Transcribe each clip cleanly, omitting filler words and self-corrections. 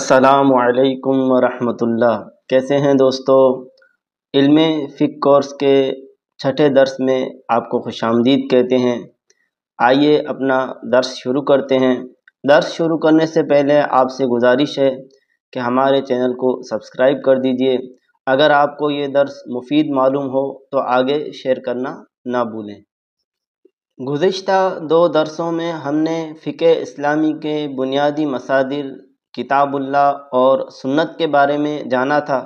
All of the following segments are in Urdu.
السلام علیکم ورحمۃ اللہ۔ کیسے ہیں دوستو؟ علم فقہ کورس کے چھٹے درس میں آپ کو خوش آمدید کہتے ہیں۔ آئیے اپنا درس شروع کرتے ہیں۔ درس شروع کرنے سے پہلے آپ سے گزارش ہے کہ ہمارے چینل کو سبسکرائب کر دیجئے۔ اگر آپ کو یہ درس مفید معلوم ہو تو آگے شیئر کرنا نہ بھولیں۔ گزشتہ 2 درسوں میں ہم نے فقہ اسلامی کے بنیادی مصادر کتاب اللہ اور سنت کے بارے میں جانا تھا۔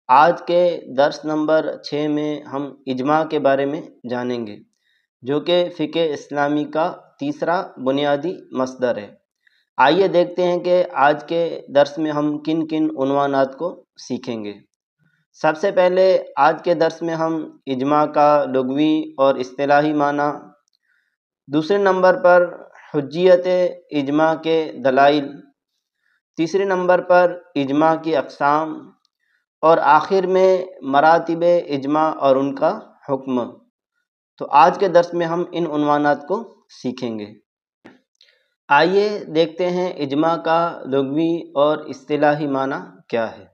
آج کے درس نمبر 6 میں ہم اجماع کے بارے میں جانیں گے، جو کہ فقہ اسلامی کا تیسرا بنیادی مصدر ہے۔ آئیے دیکھتے ہیں کہ آج کے درس میں ہم کن کن عنوانات کو سیکھیں گے۔ سب سے پہلے آج کے درس میں ہم اجماع کا لغوی اور اصطلاحی معنی، دوسرے نمبر پر حجیت اجماع کے دلائل، تیسرے نمبر پر اجماع کی اقسام، اور آخر میں مراتب اجماع اور ان کا حکم۔ تو آج کے درس میں ہم ان عنوانات کو سیکھیں گے۔ آئیے دیکھتے ہیں اجماع کا لغوی اور اصطلاحی معنی کیا ہے۔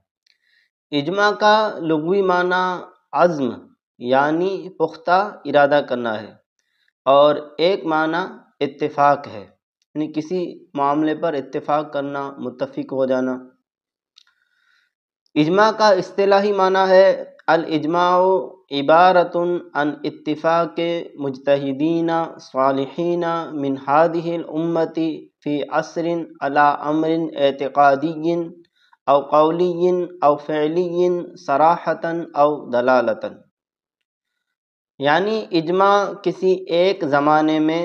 اجماع کا لغوی معنی عزم یعنی پختہ ارادہ کرنا ہے، اور ایک معنی اتفاق ہے، یعنی کسی معاملے پر اتفاق کرنا، متفق ہو جانا۔ اجماع کا اصطلاحی معنی ہے الاجماع عبارۃ عن اتفاق مجتہدین صالحین من هذه الامة فی عصر علی امر اعتقادی او قولی او فعلی صراحۃ او دلالۃ۔ یعنی اجماع کسی ایک زمانے میں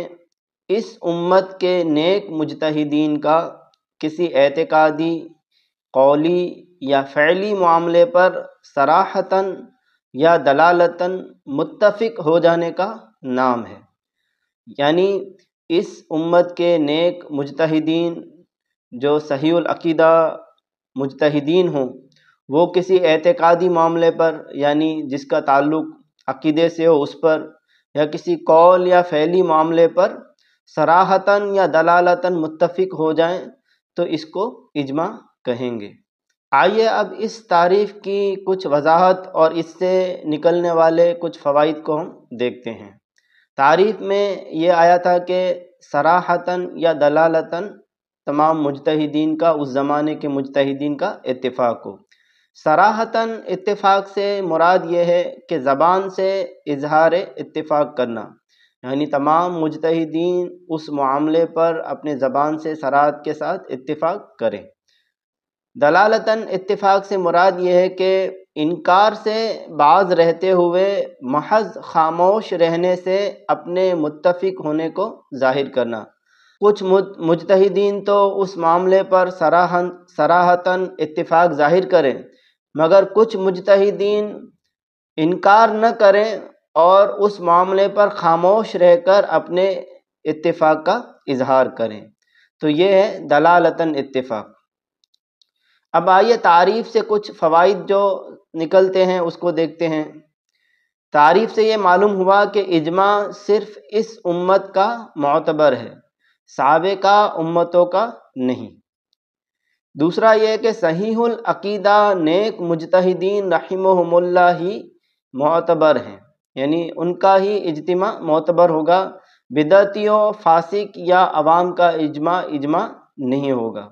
اس امت کے نیک مجتہدین کا کسی اعتقادی، قولی یا فعلی معاملے پر صراحتاً یا دلالتاً متفق ہو جانے کا نام ہے۔ یعنی اس امت کے نیک مجتہدین جو صحیح العقیدہ مجتہدین ہوں، وہ کسی اعتقادی معاملے پر، یعنی جس کا تعلق عقیدے سے ہو اس پر، یا کسی قول یا فعلی معاملے پر صراحتاً یا دلالتاً متفق ہو جائیں تو اس کو اجماع کہیں گے۔ آئیے اب اس تعریف کی کچھ وضاحت اور اس سے نکلنے والے کچھ فوائد کو ہم دیکھتے ہیں۔ تعریف میں یہ آیا تھا کہ صراحتاً یا دلالتاً تمام مجتہدین کا، اس زمانے کے مجتہدین کا اتفاق ہو۔ صراحتاً اتفاق سے مراد یہ ہے کہ زبان سے اظہار اتفاق کرنا، یعنی تمام مجتہدین اس معاملے پر اپنے زبان سے صراحت کے ساتھ اتفاق کریں۔ دلالتاً اتفاق سے مراد یہ ہے کہ انکار سے باز رہتے ہوئے محض خاموش رہنے سے اپنے متفق ہونے کو ظاہر کرنا۔ کچھ مجتہدین تو اس معاملے پر صراحتاً اتفاق ظاہر کریں، مگر کچھ مجتہدین انکار نہ کریں اور اس معاملے پر خاموش رہ کر اپنے اتفاق کا اظہار کریں، تو یہ ہے دلالتاً اتفاق۔ اب آئیے تعریف سے کچھ فوائد جو نکلتے ہیں اس کو دیکھتے ہیں۔ تعریف سے یہ معلوم ہوا کہ اجماع صرف اس امت کا معتبر ہے، سابقہ امتوں کا نہیں۔ دوسرا یہ کہ صحیح العقیدہ نیک مجتہدین رحمہم اللہ ہی معتبر ہیں، یعنی ان کا ہی اجتماع معتبر ہوگا، بدعتیوں، فاسق یا عوام کا اجماع نہیں ہوگا۔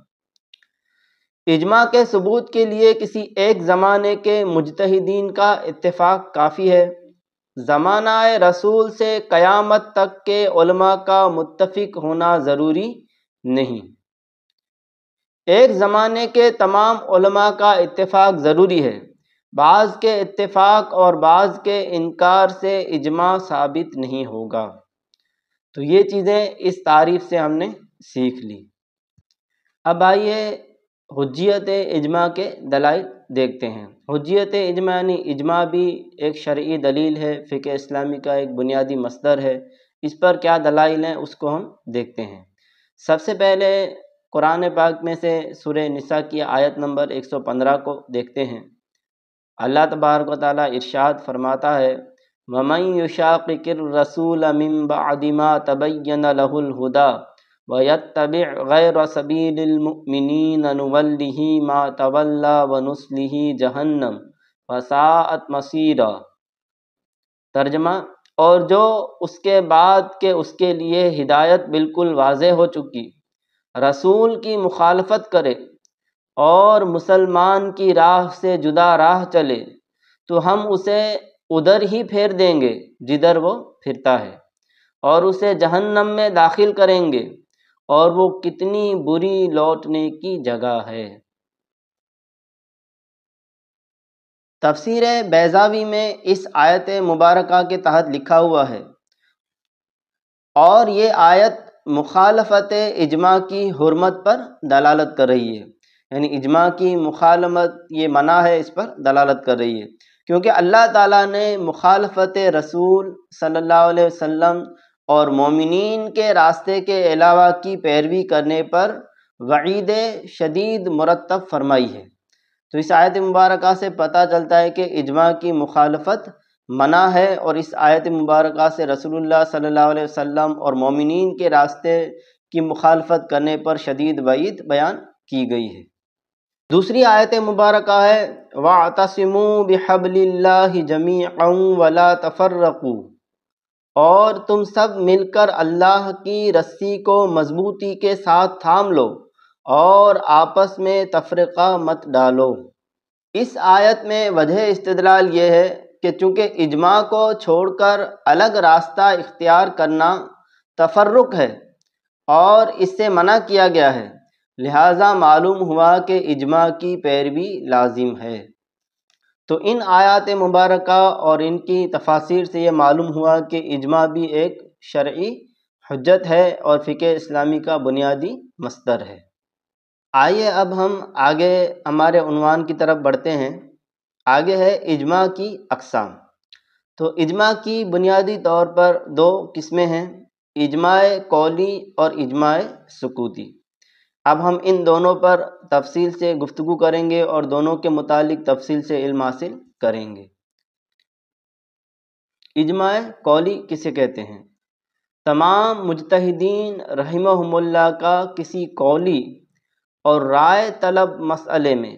اجماع کے ثبوت کے لیے کسی ایک زمانے کے مجتہدین کا اتفاق کافی ہے۔ زمانہ رسول سے قیامت تک کے علماء کا متفق ہونا ضروری نہیں۔ ایک زمانے کے تمام علماء کا اتفاق ضروری ہے۔ بعض کے اتفاق اور بعض کے انکار سے اجماع ثابت نہیں ہوگا۔ تو یہ چیزیں اس تعریف سے ہم نے سیکھ لی۔ اب آئیے حجیت اجماع کے دلائل دیکھتے ہیں۔ حجیت اجماع یعنی اجماع بھی ایک شرعی دلیل ہے، فقہ اسلامی کا ایک بنیادی مصدر ہے۔ اس پر کیا دلائل ہیں اس کو ہم دیکھتے ہیں۔ سب سے پہلے قرآن پاک میں سے سورہ نساء کی آیت نمبر 115 کو دیکھتے ہیں۔ اللہ تبارک و تعالیٰ ارشاد فرماتا ہے وَمَن يُشَاقِقِ الرَّسُولَ مِن بَعْدِ مَا تَبَيَّنَ لَهُ الْهُدَىٰ وَيَتَّبِعْ غَيْرَ سَبِيلِ الْمُؤْمِنِينَ نُوَلِّهِ مَا تَوَلَّى وَنُصْلِهِ جَهَنَّمَ وَسَاءَتْ مَصِيرًا۔ ترجمہ: اور جو اس کے بعد کہ اس کے لیے ہدایت بالکل واضح ہو چکی رسول کی مخالفت کرے اور مسلمان کی راہ سے جدا راہ چلے تو ہم اسے ادھر ہی پھیر دیں گے جدھر وہ پھرتا ہے، اور اسے جہنم میں داخل کریں گے، اور وہ کتنی بری لوٹنے کی جگہ ہے۔ تفسیر بیضاوی میں اس آیت مبارکہ کے تحت لکھا ہوا ہے، اور یہ آیت مخالفت اجماع کی حرمت پر دلالت کر رہی ہے، یعنی اجماع کی مخالفت یہ منع ہے، اس پر دلالت کر رہی ہے، کیونکہ اللہ تعالیٰ نے مخالفت رسول صلی اللہ علیہ وسلم اور مومنین کے راستے کے علاوہ کی پیروی کرنے پر وعید شدید مرتب فرمائی ہے۔ تو اس آیت مبارکہ سے پتہ چلتا ہے کہ اجماع کی مخالفت منع ہے، اور اس آیت مبارکہ سے رسول اللہ صلی اللہ علیہ وسلم اور مومنین کے راستے کی مخالفت کرنے پر شدید وعید بیان کی گئی ہے۔ دوسری آیت مبارکہ ہے وَاعْتَصِمُوا بِحَبْلِ اللَّهِ جَمِيعًا وَلَا تَفَرَّقُوا، اور تم سب مل کر اللہ کی رسی کو مضبوطی کے ساتھ تھام لو اور آپس میں تفرقہ مت ڈالو۔ اس آیت میں وجہ استدلال یہ ہے کہ چونکہ اجماع کو چھوڑ کر الگ راستہ اختیار کرنا تفرق ہے اور اس سے منع کیا گیا ہے، لہٰذا معلوم ہوا کہ اجماع کی پیروی لازم ہے۔ تو ان آیات مبارکہ اور ان کی تفاسیر سے یہ معلوم ہوا کہ اجماع بھی ایک شرعی حجت ہے اور فقہ اسلامی کا بنیادی مصدر ہے۔ آئیے اب ہم آگے ہمارے عنوان کی طرف بڑھتے ہیں۔ آگے ہے اجماع کی اقسام۔ تو اجماع کی بنیادی طور پر دو قسمیں ہیں، اجماع قولی اور اجماع سکوتی۔ اب ہم ان دونوں پر تفصیل سے گفتگو کریں گے اور دونوں کے متعلق تفصیل سے علم حاصل کریں گے۔ اجماع قولی کسے کہتے ہیں؟ تمام مجتہدین رحمہم اللہ کا کسی قولی اور رائے طلب مسئلے میں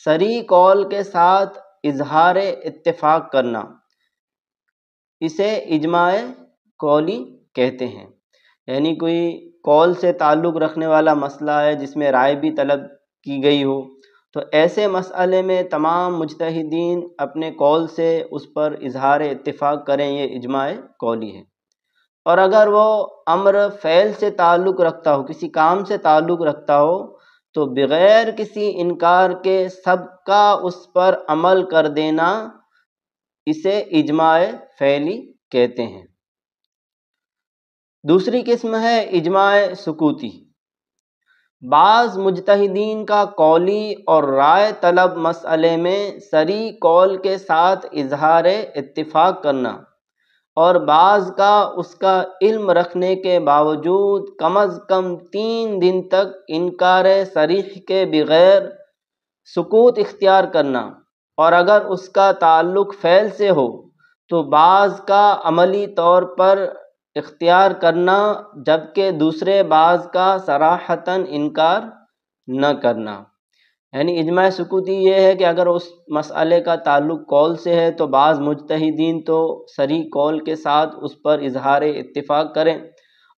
صریح قول کے ساتھ اظہار اتفاق کرنا، اسے اجماع قولی کہتے ہیں۔ یعنی کوئی قول سے تعلق رکھنے والا مسئلہ ہے جس میں رائے بھی طلب کی گئی ہو، تو ایسے مسئلے میں تمام مجتہدین اپنے قول سے اس پر اظہار اتفاق کریں، یہ اجماع قولی ہے۔ اور اگر وہ امر فعل سے تعلق رکھتا ہو، کسی کام سے تعلق رکھتا ہو، تو بغیر کسی انکار کے سب کا اس پر عمل کر دینا، اسے اجماع فعلی کہتے ہیں۔ دوسری قسم ہے اجماع سکوتی۔ بعض مجتہدین کا قولی اور رائے طلب مسئلے میں صریح قول کے ساتھ اظہار اتفاق کرنا، اور بعض کا اس کا علم رکھنے کے باوجود کم از کم 3 دن تک انکار صریح کے بغیر سکوت اختیار کرنا، اور اگر اس کا تعلق فعل سے ہو تو بعض کا عملی طور پر اختیار کرنا، جبکہ دوسرے بعض کا صراحتاً انکار نہ کرنا۔ یعنی اجماع سکوتی یہ ہے کہ اگر اس مسئلے کا تعلق قول سے ہے تو بعض مجتہدین تو صریح قول کے ساتھ اس پر اظہار اتفاق کریں،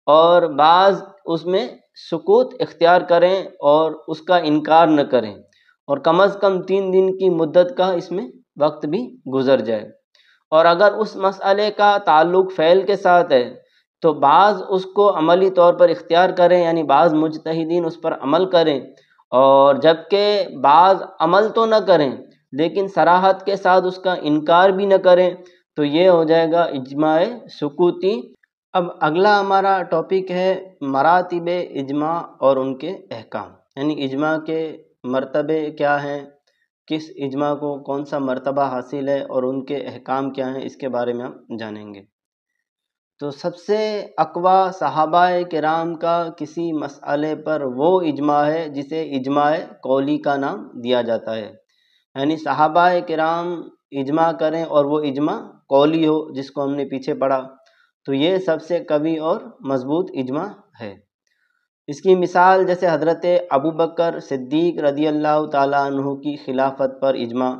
اور بعض اس میں سکوت اختیار کریں اور اس کا انکار نہ کریں، اور کم از کم 3 دن کی مدت کا اس میں وقت بھی گزر جائے۔ اور اگر اس مسئلے کا تعلق فعل کے ساتھ ہے تو بعض اس کو عملی طور پر اختیار کریں، یعنی بعض مجتہدین اس پر عمل کریں، اور جبکہ بعض عمل تو نہ کریں لیکن صراحت کے ساتھ اس کا انکار بھی نہ کریں، تو یہ ہو جائے گا اجماع سکوتی۔ اب اگلا ہمارا ٹاپک ہے مراتب اجماع اور ان کے احکام، یعنی اجماع کے مرتبے کیا ہیں، کس اجماع کو کون سا مرتبہ حاصل ہے اور ان کے احکام کیا ہیں، اس کے بارے میں ہم جانیں گے۔ تو سب سے اقویٰ صحابہ کرام کا کسی مسئلے پر وہ اجماع ہے جسے اجماع قولی کا نام دیا جاتا ہے، یعنی صحابہ کرام اجماع کریں اور وہ اجماع قولی ہو، جس کو ہم نے پیچھے پڑھا، تو یہ سب سے قوی اور مضبوط اجماع ہے۔ اس کی مثال جیسے حضرت ابو بکر صدیق رضی اللہ تعالیٰ عنہ کی خلافت پر اجماع،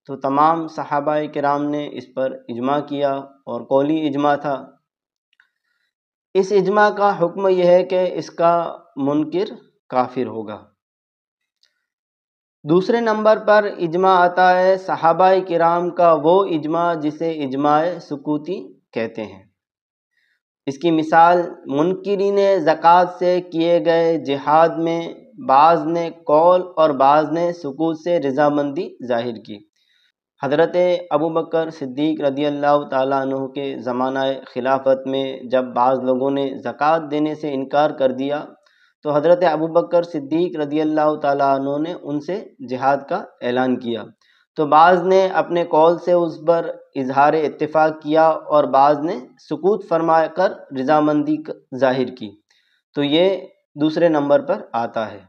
تو تمام صحابہ کرام نے اس پر اجماع کیا اور قولی اجماع تھا۔ اس اجماع کا حکم یہ ہے کہ اس کا منکر کافر ہوگا۔ دوسرے نمبر پر اجماع آتا ہے صحابہ کرام کا وہ اجماع جسے اجماع سکوتی کہتے ہیں۔ اس کی مثال منکرین زکوٰۃ سے کیے گئے جہاد میں بعض نے قول اور بعض نے سکوت سے رضامندی ظاہر کی۔ حضرت ابو بکر صدیق رضی اللہ تعالیٰ عنہ کے زمانہ خلافت میں جب بعض لوگوں نے زکوٰۃ دینے سے انکار کر دیا تو حضرت ابو بکر صدیق رضی اللہ تعالیٰ عنہ نے ان سے جہاد کا اعلان کیا، تو بعض نے اپنے قول سے اس پر اظہار اتفاق کیا اور بعض نے سکوت فرما کر رضامندی ظاہر کی، تو یہ دوسرے نمبر پر آتا ہے۔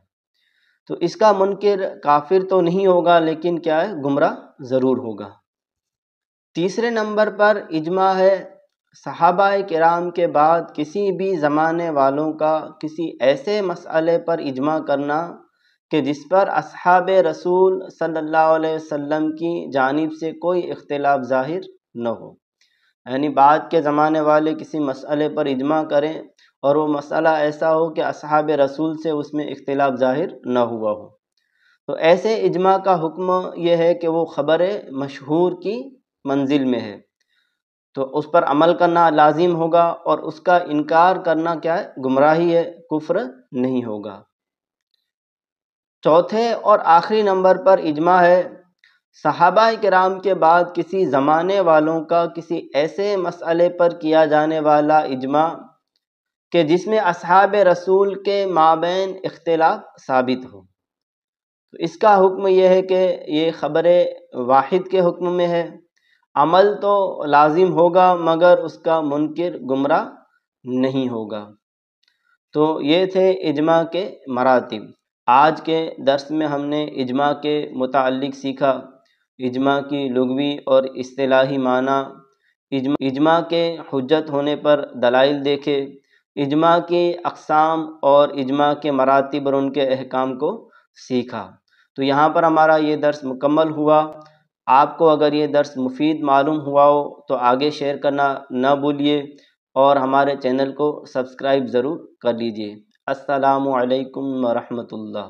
تو اس کا منکر کافر تو نہیں ہوگا لیکن کیا ہے، گمراہ ضرور ہوگا۔ تیسرے نمبر پر اجماع ہے صحابہ کرام کے بعد کسی بھی زمانے والوں کا کسی ایسے مسئلے پر اجماع کرنا کہ جس پر اصحاب رسول صلی اللہ علیہ وسلم کی جانب سے کوئی اختلاف ظاہر نہ ہو، یعنی بعد کے زمانے والے کسی مسئلے پر اجماع کریں اور وہ مسئلہ ایسا ہو کہ اصحاب رسول سے اس میں اختلاف ظاہر نہ ہوا ہو، تو ایسے اجماع کا حکم یہ ہے کہ وہ خبر مشہور کی منزل میں ہے، تو اس پر عمل کرنا لازم ہوگا اور اس کا انکار کرنا کیا ہے، گمراہی ہے، کفر نہیں ہوگا۔ چوتھے اور آخری نمبر پر اجماع ہے صحابہ کرام کے بعد کسی زمانے والوں کا کسی ایسے مسئلے پر کیا جانے والا اجماع کہ جس میں اصحاب رسول کے مابین اختلاف ثابت ہو، تو اس کا حکم یہ ہے کہ یہ خبر واحد کے حکم میں ہے، عمل تو لازم ہوگا مگر اس کا منکر گمراہ نہیں ہوگا۔ تو یہ تھے اجماع کے مراتب۔ آج کے درس میں ہم نے اجماع کے متعلق سیکھا، اجماع کی لغوی اور اصطلاحی معنی، اجماع کے حجت ہونے پر دلائل دیکھے، اجماع کی اقسام اور اجماع کے مراتب اور ان کے احکام کو سیکھا۔ تو یہاں پر ہمارا یہ درس مکمل ہوا۔ آپ کو اگر یہ درس مفید معلوم ہوا ہو تو آگے شیئر کرنا نہ بھولیے اور ہمارے چینل کو سبسکرائب ضرور کر لیجیے۔ السلام علیکم ورحمۃ اللہ۔